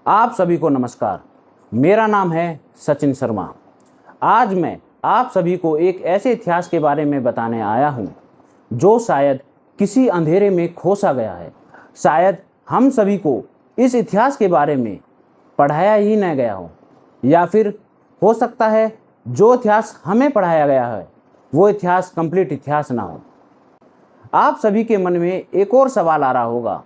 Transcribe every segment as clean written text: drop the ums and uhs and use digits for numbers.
आप सभी को नमस्कार। मेरा नाम है सचिन शर्मा। आज मैं आप सभी को एक ऐसे इतिहास के बारे में बताने आया हूं जो शायद किसी अंधेरे में खो सा गया है। शायद हम सभी को इस इतिहास के बारे में पढ़ाया ही न गया हो, या फिर हो सकता है जो इतिहास हमें पढ़ाया गया है वो इतिहास कंप्लीट इतिहास ना हो। आप सभी के मन में एक और सवाल आ रहा होगा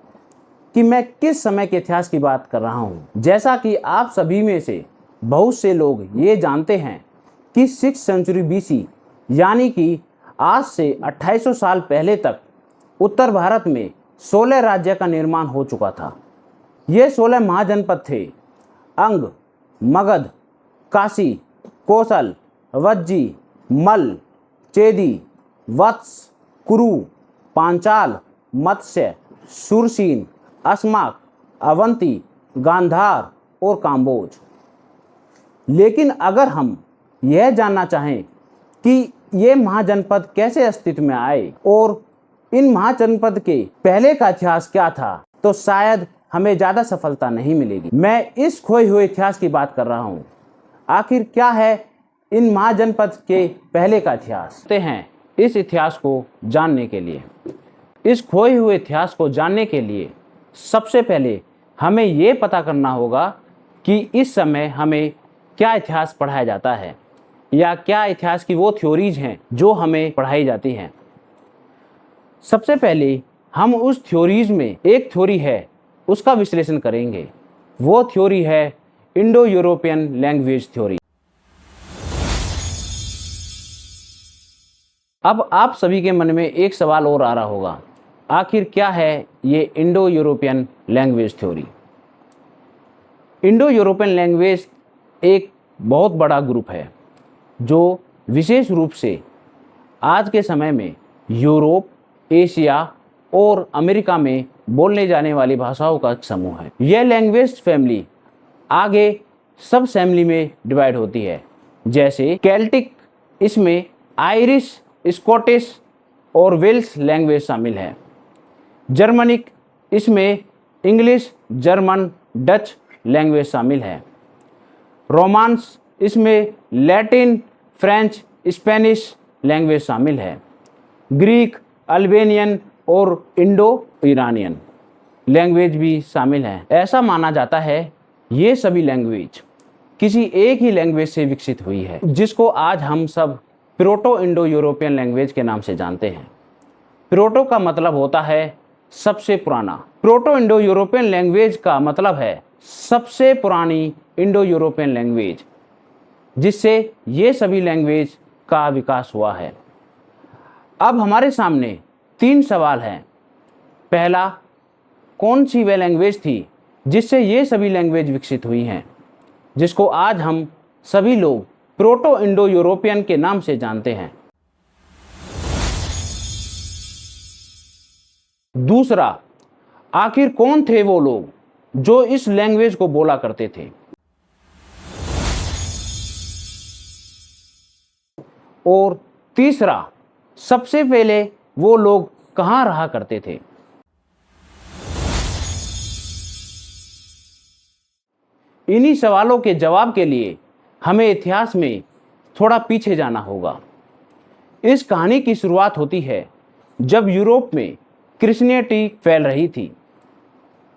कि मैं किस समय के इतिहास की बात कर रहा हूं। जैसा कि आप सभी में से बहुत से लोग ये जानते हैं कि 6th सेंचुरी BC यानी कि आज से 2800 साल पहले तक उत्तर भारत में 16 राज्य का निर्माण हो चुका था। ये 16 महाजनपद थे: अंग, मगध, काशी, कोसल, वज्जी, मल्ल, चेदी, वत्स, कुरु, पांचाल, मत्स्य, शूरसीन, अस्माक, अवंती, गांधार और काम्बोज। लेकिन अगर हम यह जानना चाहें कि ये महाजनपद कैसे अस्तित्व में आए और इन महाजनपद के पहले का इतिहास क्या था, तो शायद हमें ज़्यादा सफलता नहीं मिलेगी। मैं इस खोए हुए इतिहास की बात कर रहा हूँ। आखिर क्या है इन महाजनपद के पहले का इतिहास? हैं इस इतिहास को जानने के लिए, इस खोए हुए इतिहास को जानने के लिए सबसे पहले हमें ये पता करना होगा कि इस समय हमें क्या इतिहास पढ़ाया जाता है, या क्या इतिहास की वो थ्योरीज हैं जो हमें पढ़ाई जाती हैं। सबसे पहले हम उस थ्योरीज में एक थ्योरी है उसका विश्लेषण करेंगे। वो थ्योरी है इंडो यूरोपियन लैंग्वेज थ्योरी। अब आप सभी के मन में एक सवाल और आ रहा होगा, आखिर क्या है ये Indo European language theory? Indo European language एक बहुत बड़ा ग्रुप है जो विशेष रूप से आज के समय में यूरोप, एशिया और अमेरिका में बोलने जाने वाली भाषाओं का समूह है। यह लैंग्वेज फैमिली आगे सब फैमिली में डिवाइड होती है, जैसे केल्टिक, इसमें आयरिश, स्कॉटिश और वेल्श लैंग्वेज शामिल है। जर्मनिक, इसमें इंग्लिश, जर्मन, डच लैंग्वेज शामिल है। रोमांस, इसमें लैटिन, फ्रेंच, स्पेनिश लैंग्वेज शामिल है। ग्रीक, अल्बेनियन और इंडो ईरानियन लैंग्वेज भी शामिल हैं। ऐसा माना जाता है ये सभी लैंग्वेज किसी एक ही लैंग्वेज से विकसित हुई है, जिसको आज हम सब प्रोटो इंडो यूरोपियन लैंग्वेज के नाम से जानते हैं। प्रोटो का मतलब होता है सबसे पुराना। प्रोटो इंडो यूरोपियन लैंग्वेज का मतलब है सबसे पुरानी इंडो यूरोपियन लैंग्वेज, जिससे ये सभी लैंग्वेज का विकास हुआ है। अब हमारे सामने 3 सवाल हैं। पहला, कौन सी वह लैंग्वेज थी जिससे ये सभी लैंग्वेज विकसित हुई हैं, जिसको आज हम सभी लोग प्रोटो इंडो यूरोपियन के नाम से जानते हैं। दूसरा, आखिर कौन थे वो लोग जो इस लैंग्वेज को बोला करते थे। और तीसरा, सबसे पहले वो लोग कहाँ रहा करते थे। इन्हीं सवालों के जवाब के लिए हमें इतिहास में थोड़ा पीछे जाना होगा। इस कहानी की शुरुआत होती है जब यूरोप में क्रिश्चियनिटी फैल रही थी।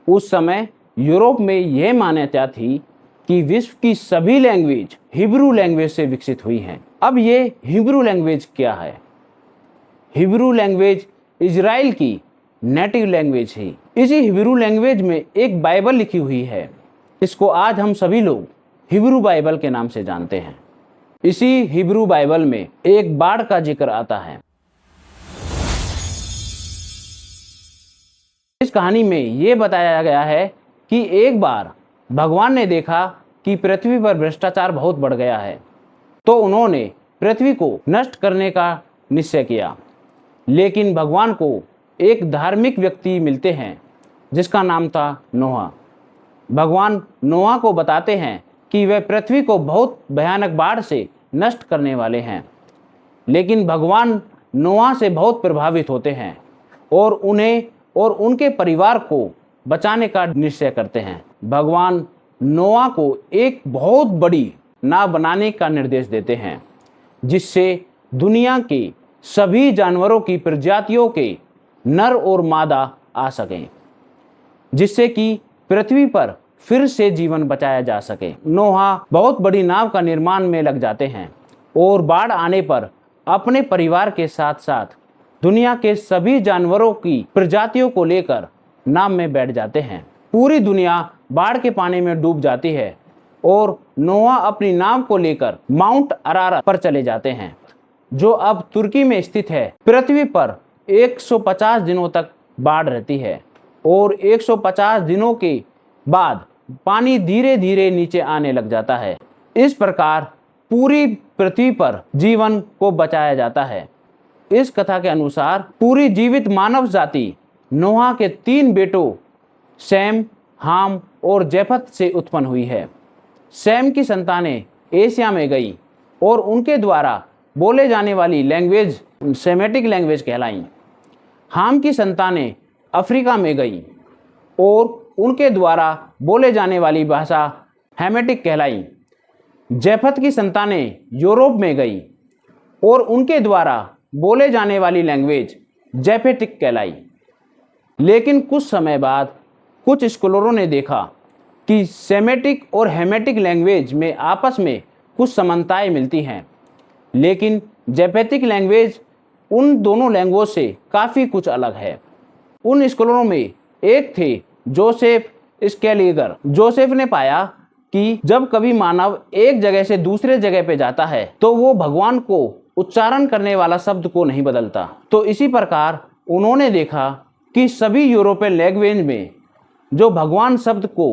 उस समय यूरोप में यह मान्यता थी कि विश्व की सभी लैंग्वेज हिब्रू लैंग्वेज से विकसित हुई हैं। अब ये हिब्रू लैंग्वेज क्या है? हिब्रू लैंग्वेज इजराइल की नेटिव लैंग्वेज है। इसी हिब्रू लैंग्वेज में एक बाइबल लिखी हुई है, इसको आज हम सभी लोग हिब्रू बाइबल के नाम से जानते हैं। इसी हिब्रू बाइबल में एक बाढ़ का जिक्र आता है। इस कहानी में यह बताया गया है कि एक बार भगवान ने देखा कि पृथ्वी पर भ्रष्टाचार बहुत बढ़ गया है, तो उन्होंने पृथ्वी को नष्ट करने का निश्चय किया। लेकिन भगवान को एक धार्मिक व्यक्ति मिलते हैं जिसका नाम था नोहा। भगवान नोहा को बताते हैं कि वह पृथ्वी को बहुत भयानक बाढ़ से नष्ट करने वाले हैं। लेकिन भगवान नोहा से बहुत प्रभावित होते हैं और उन्हें और उनके परिवार को बचाने का निश्चय करते हैं। भगवान नोआ को एक बहुत बड़ी नाव बनाने का निर्देश देते हैं, जिससे दुनिया के सभी जानवरों की प्रजातियों के नर और मादा आ सकें, जिससे कि पृथ्वी पर फिर से जीवन बचाया जा सके। नोहा बहुत बड़ी नाव का निर्माण में लग जाते हैं और बाढ़ आने पर अपने परिवार के साथ साथ दुनिया के सभी जानवरों की प्रजातियों को लेकर नाव में बैठ जाते हैं। पूरी दुनिया बाढ़ के पानी में डूब जाती है और नोहा अपनी नाव को लेकर माउंट अरारत पर चले जाते हैं, जो अब तुर्की में स्थित है। पृथ्वी पर 150 दिनों तक बाढ़ रहती है और 150 दिनों के बाद पानी धीरे धीरे नीचे आने लग जाता है। इस प्रकार पूरी पृथ्वी पर जीवन को बचाया जाता है। इस कथा के अनुसार पूरी जीवित मानव जाति नोहा के 3 बेटों सैम, हाम और जेफत से उत्पन्न हुई है। सैम की संतानें एशिया में गई और उनके द्वारा बोले जाने वाली लैंग्वेज सेमेटिक लैंग्वेज कहलाई। हाम की संतानें अफ्रीका में गई और उनके द्वारा बोले जाने वाली भाषा हेमेटिक कहलाई। जेफत की संतानें यूरोप में गई और उनके द्वारा बोले जाने वाली लैंग्वेज जेफेटिक कहलाई। लेकिन कुछ समय बाद कुछ स्कॉलरों ने देखा कि सेमेटिक और हेमेटिक लैंग्वेज में आपस में कुछ समानताएं मिलती हैं, लेकिन जेफेटिक लैंग्वेज उन दोनों लैंग्वेज से काफ़ी कुछ अलग है। उन स्कॉलरों में एक थे जोसेफ स्केलिगर। जोसेफ ने पाया कि जब कभी मानव एक जगह से दूसरे जगह पे जाता है तो वो भगवान को उच्चारण करने वाला शब्द को नहीं बदलता। तो इसी प्रकार उन्होंने देखा कि सभी यूरोपियन लैंग्वेज में जो भगवान शब्द को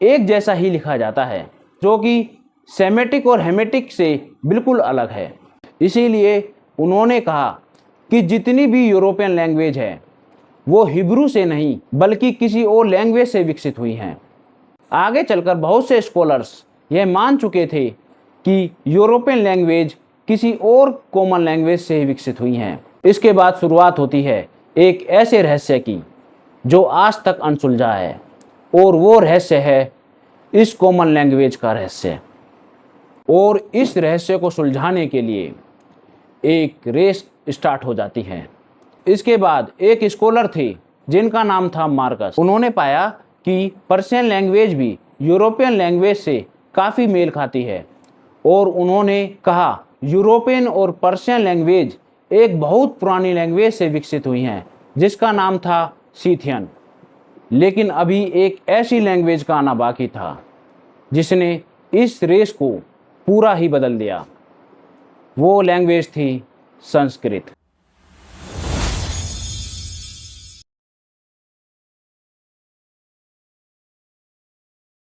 एक जैसा ही लिखा जाता है, जो कि सेमेटिक और हेमेटिक से बिल्कुल अलग है। इसीलिए उन्होंने कहा कि जितनी भी यूरोपियन लैंग्वेज है वो हिब्रू से नहीं बल्कि किसी और लैंग्वेज से विकसित हुई हैं। आगे चलकर बहुत से स्कॉलर्स यह मान चुके थे कि यूरोपियन लैंग्वेज किसी और कॉमन लैंग्वेज से विकसित हुई हैं। इसके बाद शुरुआत होती है एक ऐसे रहस्य की जो आज तक अनसुलझा है, और वो रहस्य है इस कॉमन लैंग्वेज का रहस्य। और इस रहस्य को सुलझाने के लिए एक रेस स्टार्ट हो जाती है। इसके बाद एक स्कॉलर थे जिनका नाम था मार्कस। उन्होंने पाया कि पर्शियन लैंग्वेज भी यूरोपियन लैंग्वेज से काफ़ी मेल खाती है, और उन्होंने कहा यूरोपियन और पर्शियन लैंग्वेज एक बहुत पुरानी लैंग्वेज से विकसित हुई हैं जिसका नाम था सीथियन। लेकिन अभी एक ऐसी लैंग्वेज का आना बाकी था जिसने इस रेस को पूरा ही बदल दिया। वो लैंग्वेज थी संस्कृत।